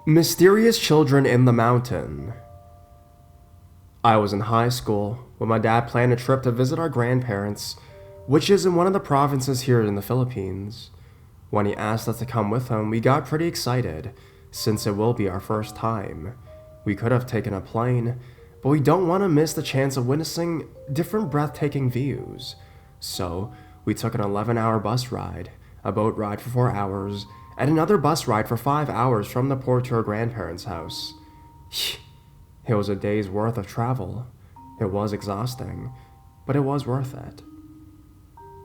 Mysterious children in the mountain. I was in high school when my dad planned a trip to visit our grandparents, which is in one of the provinces here in the Philippines. When he asked us to come with him, we got pretty excited, since it will be our first time. We could have taken a plane, but we don't want to miss the chance of witnessing different breathtaking views. So, we took an 11-hour bus ride, a boat ride for 4 hours, and another bus ride for 5 hours from the port to our grandparents' house. It was a day's worth of travel. It was exhausting, but it was worth it.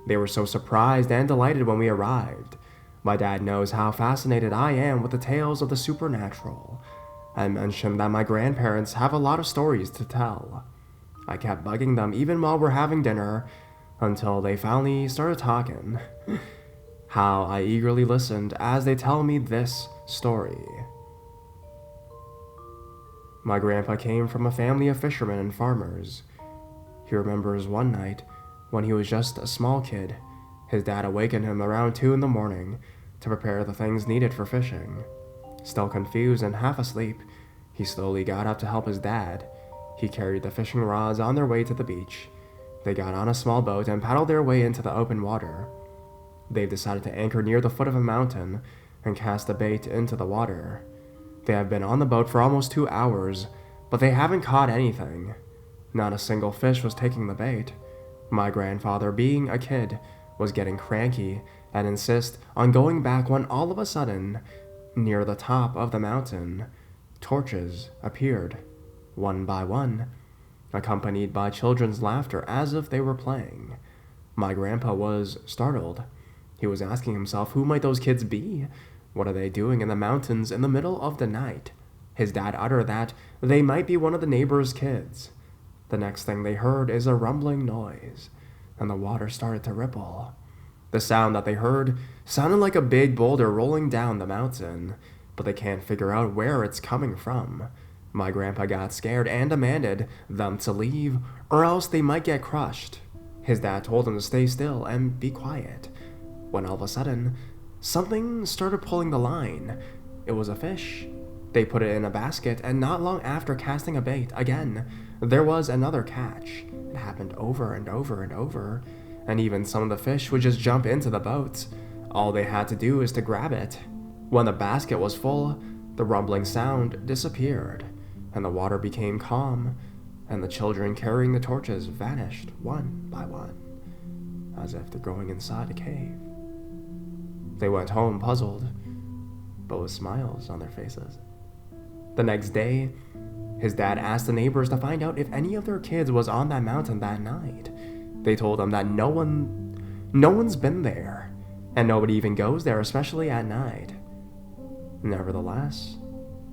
They were so surprised and delighted when we arrived. My dad knows how fascinated I am with the tales of the supernatural. I mentioned that my grandparents have a lot of stories to tell. I kept bugging them even while we're having dinner, until they finally started talking. How I eagerly listened as they tell me this story. My grandpa came from a family of fishermen and farmers. He remembers one night, when he was just a small kid, his dad awakened him around 2 a.m. to prepare the things needed for fishing. Still confused and half asleep, he slowly got up to help his dad. He carried the fishing rods on their way to the beach. They got on a small boat and paddled their way into the open water. They've decided to anchor near the foot of a mountain and cast the bait into the water. They have been on the boat for almost 2 hours, but they haven't caught anything. Not a single fish was taking the bait. My grandfather, being a kid, was getting cranky and insist on going back when all of a sudden, near the top of the mountain, torches appeared, one by one, accompanied by children's laughter as if they were playing. My grandpa was startled. He was asking himself, who might those kids be? What are they doing in the mountains in the middle of the night? His dad uttered that they might be one of the neighbor's kids. The next thing they heard is a rumbling noise, and the water started to ripple. The sound that they heard sounded like a big boulder rolling down the mountain, but they can't figure out where it's coming from. My grandpa got scared and demanded them to leave, or else they might get crushed. His dad told him to stay still and be quiet, when all of a sudden, something started pulling the line. It was a fish. They put it in a basket, and not long after casting a bait again, there was another catch. It happened over and over and over, and even some of the fish would just jump into the boat. All they had to do is to grab it. When the basket was full, the rumbling sound disappeared, and the water became calm, and the children carrying the torches vanished one by one, as if they're going inside a cave. They went home puzzled, but with smiles on their faces. The next day, his dad asked the neighbors to find out if any of their kids was on that mountain that night. They told him that no one's been there, and nobody even goes there, especially at night. Nevertheless,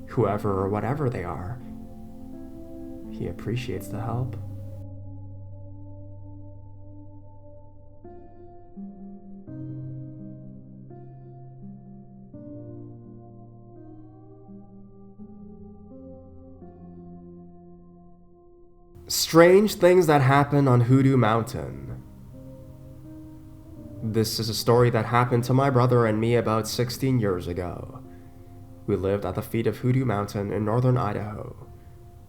whoever or whatever they are, he appreciates the help. Strange things that happen on Hoodoo Mountain. This is a story that happened to my brother and me about 16 years ago. We lived at the feet of Hoodoo Mountain in northern Idaho.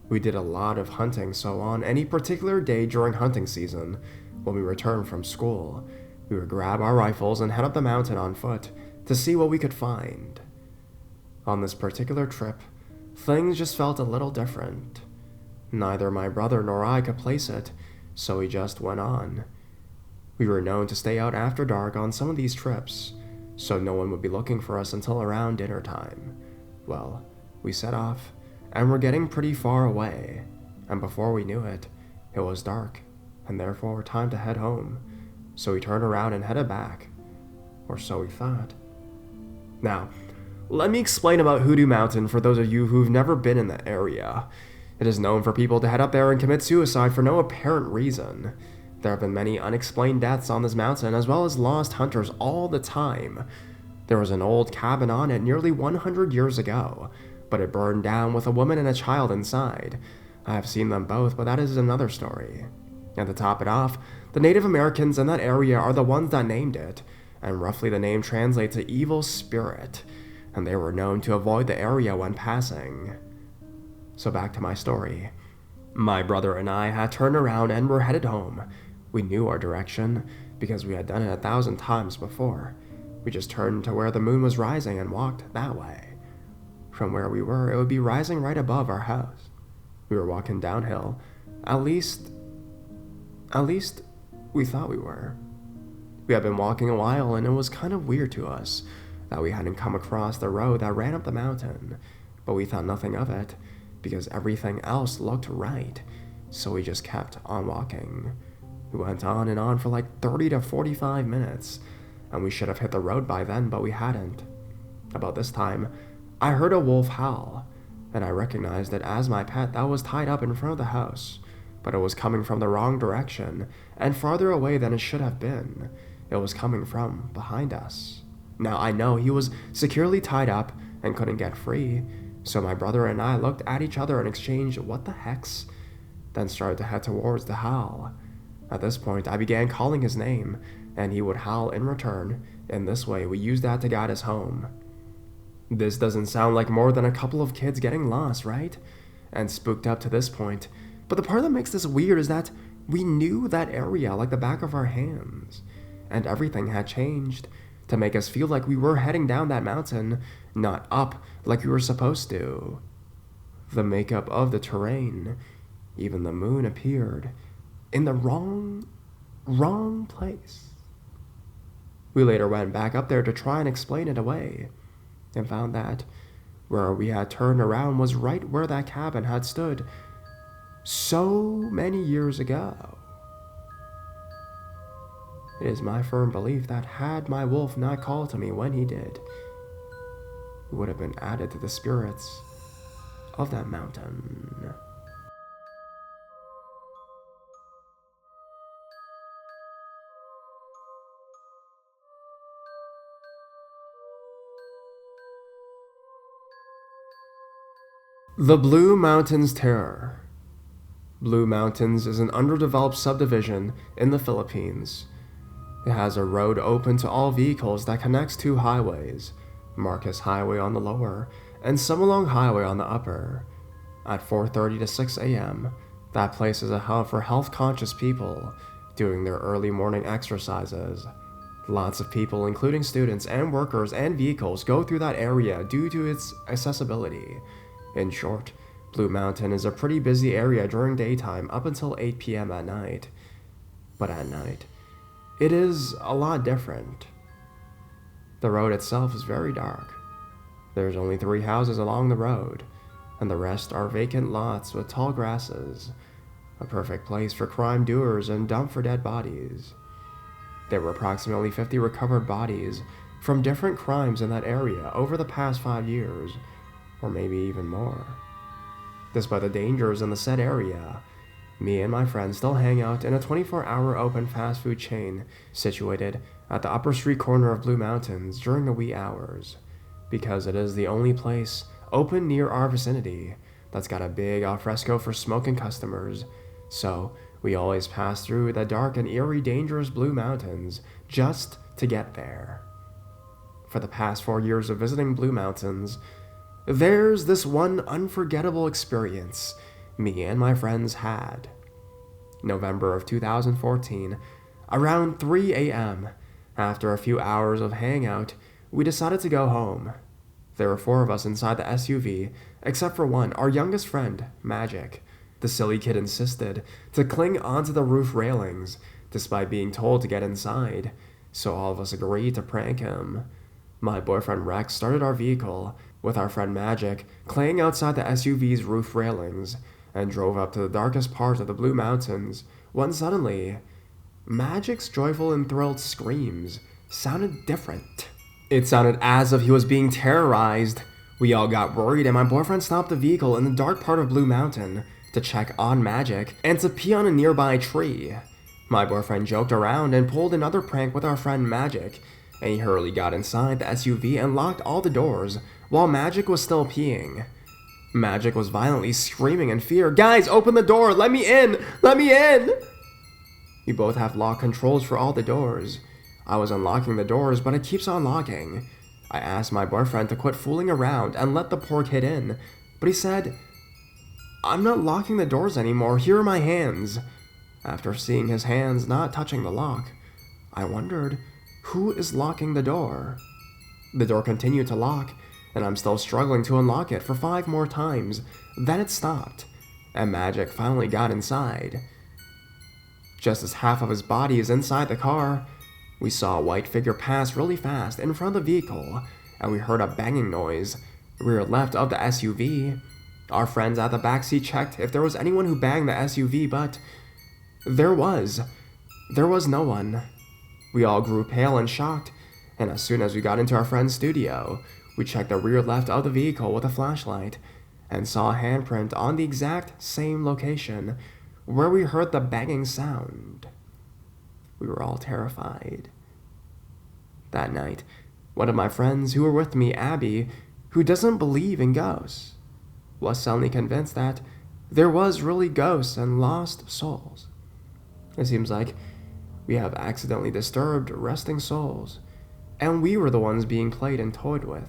We did a lot of hunting, so on any particular day during hunting season, when we returned from school, we would grab our rifles and head up the mountain on foot to see what we could find. On this particular trip, things just felt a little different. Neither my brother nor I could place it, so we just went on. We were known to stay out after dark on some of these trips, so no one would be looking for us until around dinner time. Well, we set off, and were getting pretty far away, and before we knew it, it was dark, and therefore time to head home, so we turned around and headed back, or so we thought. Now, let me explain about Hoodoo Mountain for those of you who've never been in the area. It is known for people to head up there and commit suicide for no apparent reason. There have been many unexplained deaths on this mountain, as well as lost hunters all the time. There was an old cabin on it nearly 100 years ago, but it burned down with a woman and a child inside. I have seen them both, but that is another story. And to top it off, the Native Americans in that area are the ones that named it, and roughly the name translates to evil spirit. and they were known to avoid the area when passing. So back to my story. My brother and I had turned around and were headed home. We knew our direction because we had done it 1,000 times before. We just turned to where the moon was rising and walked that way. From where we were, it would be rising right above our house. We were walking downhill. At least we thought we were. We had been walking a while, and it was kind of weird to us that we hadn't come across the road that ran up the mountain, but we thought nothing of it because everything else looked right, so we just kept on walking. We went on and on for like 30 to 45 minutes, and we should have hit the road by then, but we hadn't. About this time, I heard a wolf howl, and I recognized it as my pet that was tied up in front of the house, but it was coming from the wrong direction and farther away than it should have been. It was coming from behind us. Now I know he was securely tied up and couldn't get free, so my brother and I looked at each other and exchanged "what the hex," then started to head towards the howl. At this point, I began calling his name, and he would howl in return. In this way, we used that to guide us home. This doesn't sound like more than a couple of kids getting lost, right? And spooked up to this point. But the part that makes this weird is that we knew that area like the back of our hands, and everything had changed to make us feel like we were heading down that mountain, not up like we were supposed to. The makeup of the terrain, even the moon appeared in the wrong place. We later went back up there to try and explain it away, and found that where we had turned around was right where that cabin had stood so many years ago. It is my firm belief that had my wolf not called to me when he did, it would have been added to the spirits of that mountain. The Blue Mountains Terror. Blue Mountains is an underdeveloped subdivision in the Philippines. It has a road open to all vehicles that connects two highways, Marcus Highway on the lower and Sumulong Highway on the upper. At 4:30 to 6 a.m., that place is a hub for health-conscious people doing their early morning exercises. Lots of people, including students and workers and vehicles, go through that area due to its accessibility. In short, Blue Mountain is a pretty busy area during daytime up until 8 p.m. at night. But at night, it is a lot different. The road itself is very dark. There's only 3 houses along the road, and the rest are vacant lots with tall grasses, a perfect place for crime doers and dump for dead bodies. There were approximately 50 recovered bodies from different crimes in that area over the past 5 years, or maybe even more. Despite the dangers in the said area, me and my friends still hang out in a 24-hour open fast food chain situated at the upper street corner of Blue Mountains during the wee hours, because it is the only place open near our vicinity that's got a big alfresco for smoking customers, so we always pass through the dark and eerie dangerous Blue Mountains just to get there. For the past 4 years of visiting Blue Mountains, there's this one unforgettable experience me and my friends had. November of 2014, around 3 a.m., after a few hours of hangout, we decided to go home. There were 4 of us inside the SUV, except for one, our youngest friend, Magic. The silly kid insisted to cling onto the roof railings, despite being told to get inside, so all of us agreed to prank him. My boyfriend Rex started our vehicle, with our friend Magic clinging outside the SUV's roof railings, and drove up to the darkest part of the Blue Mountains, when suddenly, Magic's joyful and thrilled screams sounded different. It sounded as if he was being terrorized. We all got worried, and my boyfriend stopped the vehicle in the dark part of Blue Mountain to check on Magic and to pee on a nearby tree. My boyfriend joked around and pulled another prank with our friend Magic, and he hurriedly got inside the SUV and locked all the doors while Magic was still peeing. Magic was violently screaming in fear, "Guys, open the door! Let me in! Let me in!" We both have lock controls for all the doors. I was unlocking the doors, but it keeps on locking. I asked my boyfriend to quit fooling around and let the poor kid in, but he said, "I'm not locking the doors anymore, here are my hands." After seeing his hands not touching the lock, I wondered, who is locking the door? The door continued to lock, and I'm still struggling to unlock it for 5 more times. Then it stopped, and Magic finally got inside. Just as half of his body is inside the car, we saw a white figure pass really fast in front of the vehicle, and we heard a banging noise, rear left of the SUV. Our friends at the backseat checked if there was anyone who banged the SUV, but there was no one. We all grew pale and shocked, and as soon as we got into our friend's studio, we checked the rear left of the vehicle with a flashlight and saw a handprint on the exact same location where we heard the banging sound. We were all terrified. That night, one of my friends who were with me, Abby, who doesn't believe in ghosts, was suddenly convinced that there was really ghosts and lost souls. It seems like we have accidentally disturbed resting souls, and we were the ones being played and toyed with.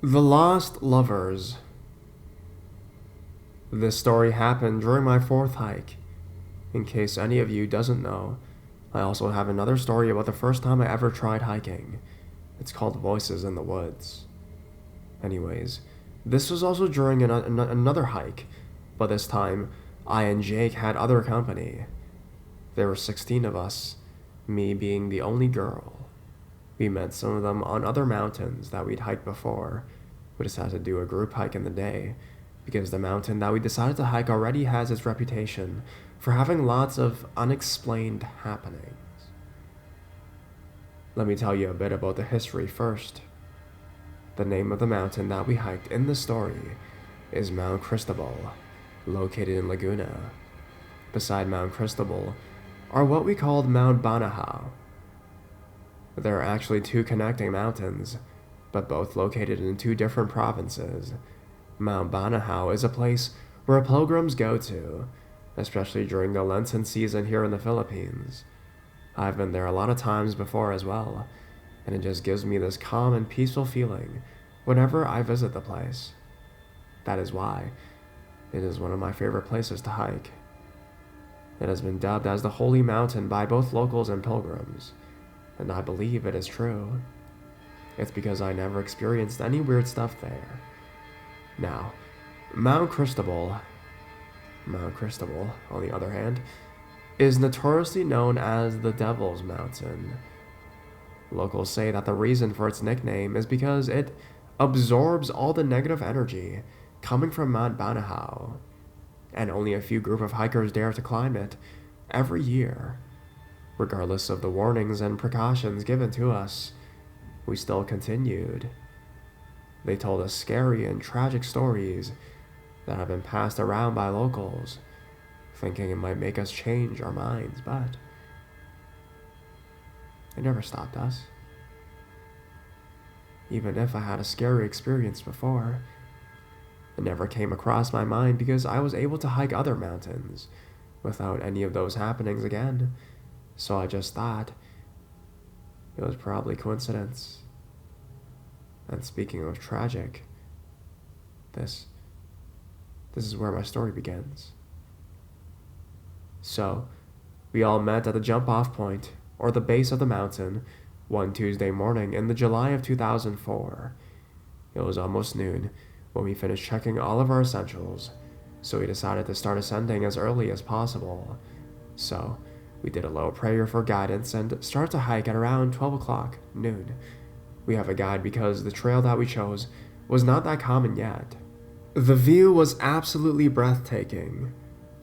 The Lost Lovers. This story happened during my 4th hike. In case any of you doesn't know, I also have another story about the first time I ever tried hiking. It's called Voices in the Woods. Anyways, this was also during another hike, but this time, I and Jake had other company. There were 16 of us, me being the only girl. We met some of them on other mountains that we'd hiked before. We decided to do a group hike in the day, because the mountain that we decided to hike already has its reputation for having lots of unexplained happenings. Let me tell you a bit about the history first. The name of the mountain that we hiked in the story is Mount Cristobal, located in Laguna. Beside Mount Cristobal are what we called Mount Banahao. There are actually 2 connecting mountains, but both located in 2 different provinces. Mount Banahao is a place where pilgrims go to, especially during the Lenten season here in the Philippines. I've been there a lot of times before as well, and it just gives me this calm and peaceful feeling whenever I visit the place. That is why it is one of my favorite places to hike. It has been dubbed as the Holy Mountain by both locals and pilgrims, and I believe it is true. It's because I never experienced any weird stuff there. Now, Mount Cristobal, on the other hand, is notoriously known as the Devil's Mountain. Locals say that the reason for its nickname is because it absorbs all the negative energy coming from Mount Banahao, and only a few group of hikers dare to climb it every year. Regardless of the warnings and precautions given to us, we still continued. They told us scary and tragic stories that have been passed around by locals, thinking it might make us change our minds, but it never stopped us. Even if I had a scary experience before, it never came across my mind because I was able to hike other mountains without any of those happenings again, so I just thought it was probably coincidence. And speaking of tragic, this is where my story begins. So, we all met at the jump-off point, or the base of the mountain, one Tuesday morning in the July of 2004. It was almost noon when we finished checking all of our essentials, so we decided to start ascending as early as possible. So, we did a low prayer for guidance and started to hike at around 12 o'clock, noon. We have a guide because the trail that we chose was not that common yet. The view was absolutely breathtaking,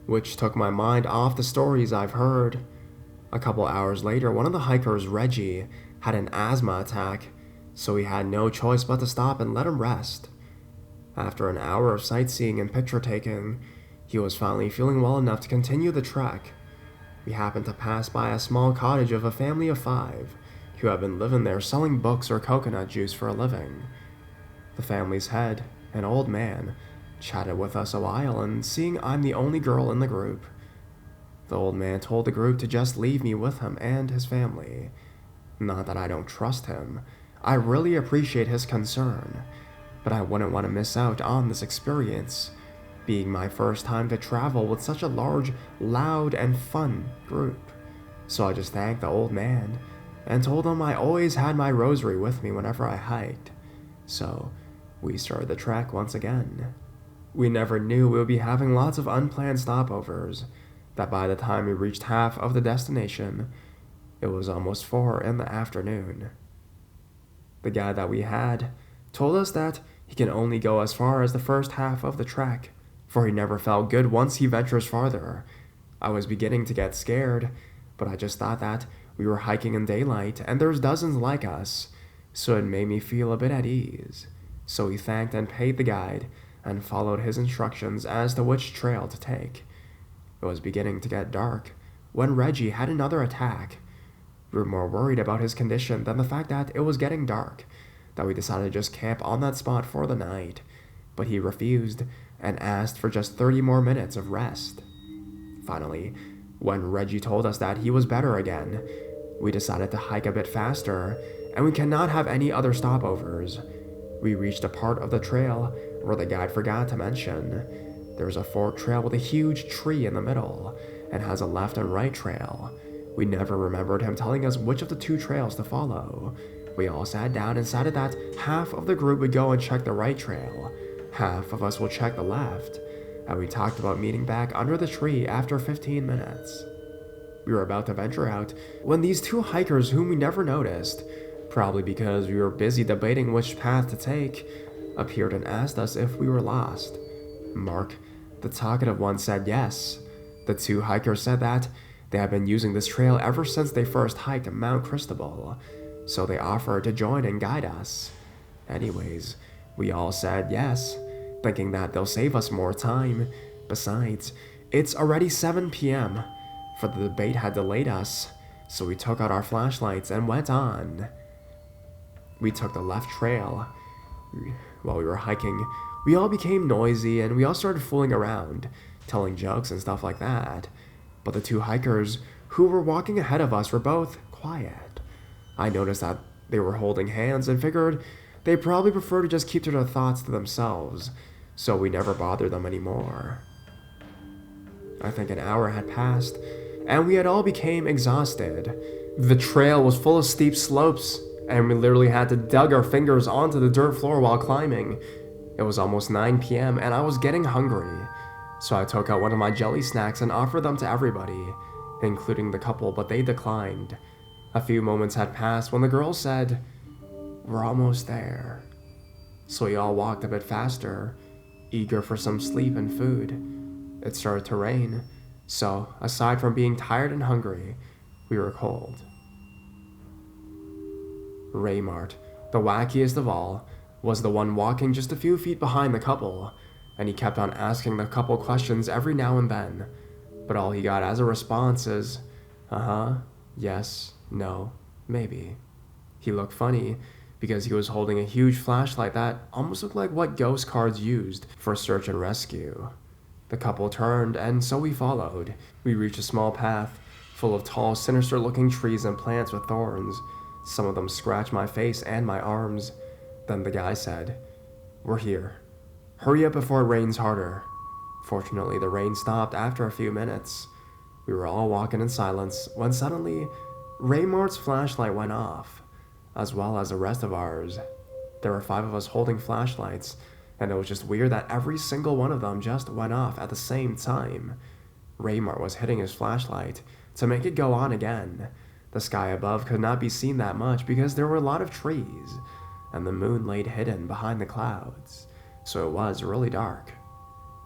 which took my mind off the stories I've heard. A couple hours later, one of the hikers, Reggie, had an asthma attack, so we had no choice but to stop and let him rest. After an hour of sightseeing and picture taking, he was finally feeling well enough to continue the trek. We happened to pass by a small cottage of a family of 5 who had been living there selling books or coconut juice for a living. The family's head An old man chatted with us a while, and seeing I'm the only girl in the group, the old man told the group to just leave me with him and his family. Not that I don't trust him, I really appreciate his concern, but I wouldn't want to miss out on this experience, being my first time to travel with such a large, loud, and fun group. So I just thanked the old man and told him I always had my rosary with me whenever I hiked. So we started the trek once again. We never knew we would be having lots of unplanned stopovers, that by the time we reached half of the destination, it was almost 4 in the afternoon. The guide that we had told us that he can only go as far as the first half of the trek, for he never felt good once he ventures farther. I was beginning to get scared, but I just thought that we were hiking in daylight and there's dozens like us, so it made me feel a bit at ease. So we thanked and paid the guide and followed his instructions as to which trail to take. It was beginning to get dark when Reggie had another attack. We were more worried about his condition than the fact that it was getting dark, that we decided to just camp on that spot for the night, but he refused and asked for just 30 more minutes of rest. Finally, when Reggie told us that he was better again, we decided to hike a bit faster, and we cannot have any other stopovers. We reached a part of the trail where the guide forgot to mention. There's a forked trail with a huge tree in the middle, and has a left and right trail. We never remembered him telling us which of the 2 trails to follow. We all sat down and decided that half of the group would go and check the right trail, half of us will check the left, and we talked about meeting back under the tree after 15 minutes. We were about to venture out when these 2 hikers whom we never noticed, probably because we were busy debating which path to take, appeared and asked us if we were lost. Mark, the talkative one, said yes. The 2 hikers said that they had been using this trail ever since they first hiked Mount Cristobal, so they offered to join and guide us. Anyways, we all said yes, thinking that they'll save us more time. Besides, it's already 7 p.m., for the debate had delayed us, so we took out our flashlights and went on. We took the left trail. While we were hiking, we all became noisy and we all started fooling around, telling jokes and stuff like that. But the 2 hikers who were walking ahead of us were both quiet. I noticed that they were holding hands and figured they probably prefer to just keep their thoughts to themselves, so we never bothered them anymore. I think an hour had passed, and we had all become exhausted. The trail was full of steep slopes, and we literally had to dug our fingers onto the dirt floor while climbing. It was almost 9 p.m. and I was getting hungry, so I took out one of my jelly snacks and offered them to everybody, including the couple, but they declined. A few moments had passed when the girl said, "We're almost there." So we all walked a bit faster, eager for some sleep and food. It started to rain, so aside from being tired and hungry, we were cold. Raymart, the wackiest of all, was the one walking just a few feet behind the couple, and he kept on asking the couple questions every now and then, but all he got as a response is, yes, no, maybe. He looked funny because he was holding a huge flashlight that almost looked like what ghost cards used for search and rescue. The couple turned, and so we followed. We reached a small path full of tall, sinister-looking trees and plants with thorns. Some of them scratched my face and my arms. Then the guy said, "We're here. Hurry up before it rains harder." Fortunately, the rain stopped after a few minutes. We were all walking in silence when suddenly Raymart's flashlight went off, as well as the rest of ours. There were 5 of us holding flashlights, and it was just weird that every single one of them just went off at the same time. Raymart was hitting his flashlight to make it go on again. The sky above could not be seen that much because there were a lot of trees, and the moon laid hidden behind the clouds, so it was really dark.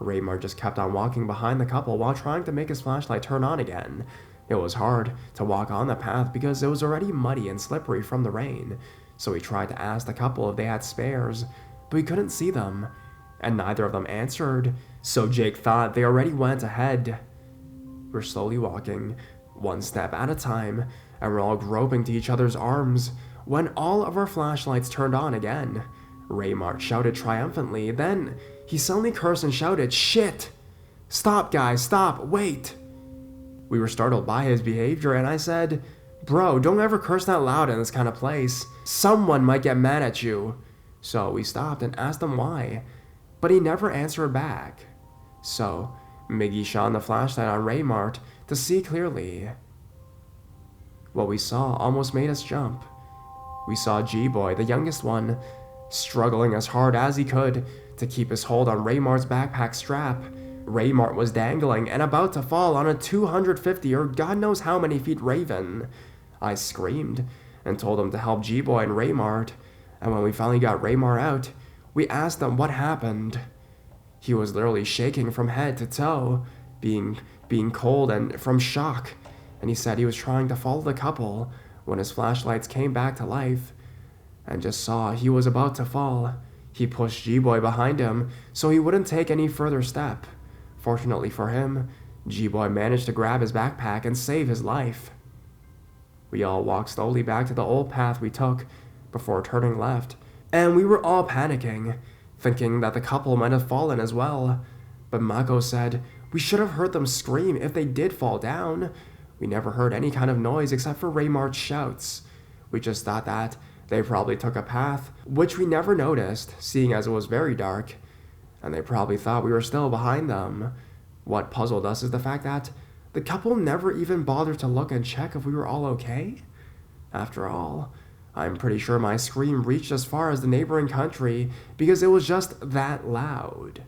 Raymart just kept on walking behind the couple while trying to make his flashlight turn on again. It was hard to walk on the path because it was already muddy and slippery from the rain, so he tried to ask the couple if they had spares, but he couldn't see them, and neither of them answered, so Jake thought they already went ahead. We're slowly walking, one step at a time, and we're all groping to each other's arms when all of our flashlights turned on again. Raymart shouted triumphantly. Then he suddenly cursed and shouted, "Shit! Stop, guys, stop, wait!" We were startled by his behavior, and I said, "Bro, don't ever curse that loud in this kind of place. Someone might get mad at you." So we stopped and asked him why, but he never answered back. So Miggy shone the flashlight on Raymart to see clearly. What we saw almost made us jump. We saw G-Boy, the youngest one, struggling as hard as he could to keep his hold on Raymart's backpack strap. Raymart was dangling and about to fall on a 250 or God knows how many feet Raven. I screamed and told him to help G-Boy and Raymart, and when we finally got Raymart out, we asked him what happened. He was literally shaking from head to toe, being cold and from shock, and he said he was trying to follow the couple when his flashlights came back to life and just saw he was about to fall. He pushed G-Boy behind him so he wouldn't take any further step. Fortunately for him, G-Boy managed to grab his backpack and save his life. We all walked slowly back to the old path we took before turning left, and we were all panicking, thinking that the couple might have fallen as well. But Mako said we should have heard them scream if they did fall down. We never heard any kind of noise except for Raymart's shouts. We just thought that they probably took a path, which we never noticed, seeing as it was very dark, and they probably thought we were still behind them. What puzzled us is the fact that the couple never even bothered to look and check if we were all okay. After all, I'm pretty sure my scream reached as far as the neighboring country because it was just that loud.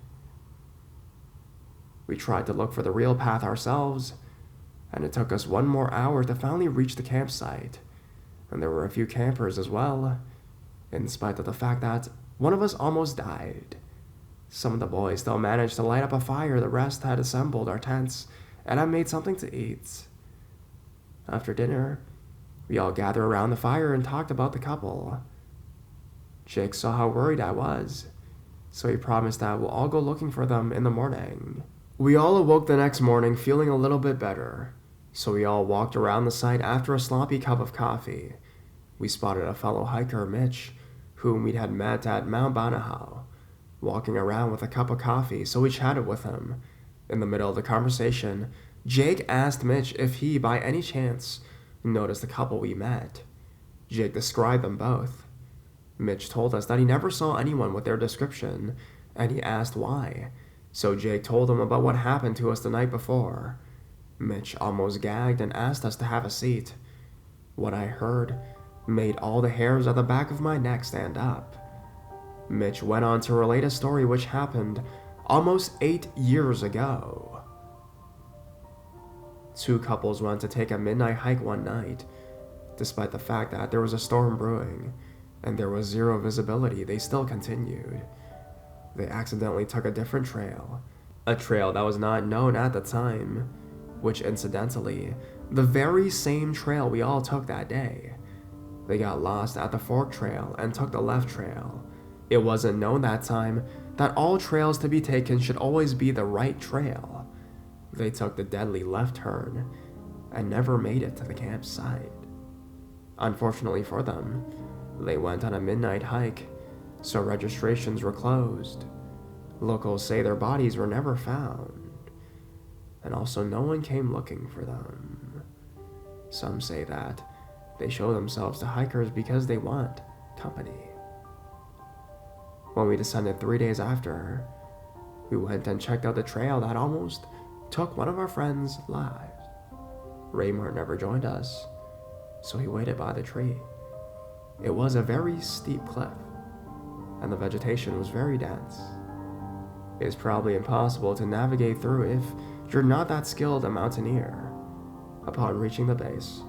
We tried to look for the real path ourselves, and it took us 1 more hour to finally reach the campsite. And there were a few campers as well, in spite of the fact that one of us almost died. Some of the boys still managed to light up a fire. The rest had assembled our tents, and I made something to eat. After dinner, we all gathered around the fire and talked about the couple. Jake saw how worried I was, so he promised that we'll all go looking for them in the morning. We all awoke the next morning feeling a little bit better, so we all walked around the site after a sloppy cup of coffee. We spotted a fellow hiker, Mitch, whom we had met at Mount Banahau, walking around with a cup of coffee, so we chatted with him. In the middle of the conversation, Jake asked Mitch if he, by any chance, noticed the couple we met. Jake described them both. Mitch told us that he never saw anyone with their description, and he asked why. So Jake told him about what happened to us the night before. Mitch almost gagged and asked us to have a seat. What I heard made all the hairs at the back of my neck stand up. Mitch went on to relate a story which happened almost 8 years ago. 2 couples went to take a midnight hike one night. Despite the fact that there was a storm brewing and there was zero visibility, they still continued. They accidentally took a different trail, a trail that was not known at the time, which incidentally, the very same trail we all took that day. They got lost at the fork trail and took the left trail. It wasn't known that time that all trails to be taken should always be the right trail. They took the deadly left turn and never made it to the campsite. Unfortunately for them, they went on a midnight hike, so registrations were closed. Locals say their bodies were never found, and also no one came looking for them. Some say that they show themselves to hikers because they want company. When we descended 3 days after, we went and checked out the trail that almost took one of our friends' lives. Raymart never joined us, so he waited by the tree. It was a very steep cliff, and the vegetation was very dense. It is probably impossible to navigate through if you're not that skilled a mountaineer. Upon reaching the base,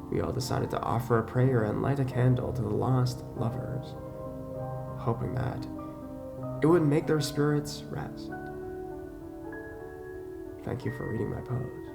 we all decided to offer a prayer and light a candle to the lost lovers, hoping that it would make their spirits rest. Thank you for reading my post.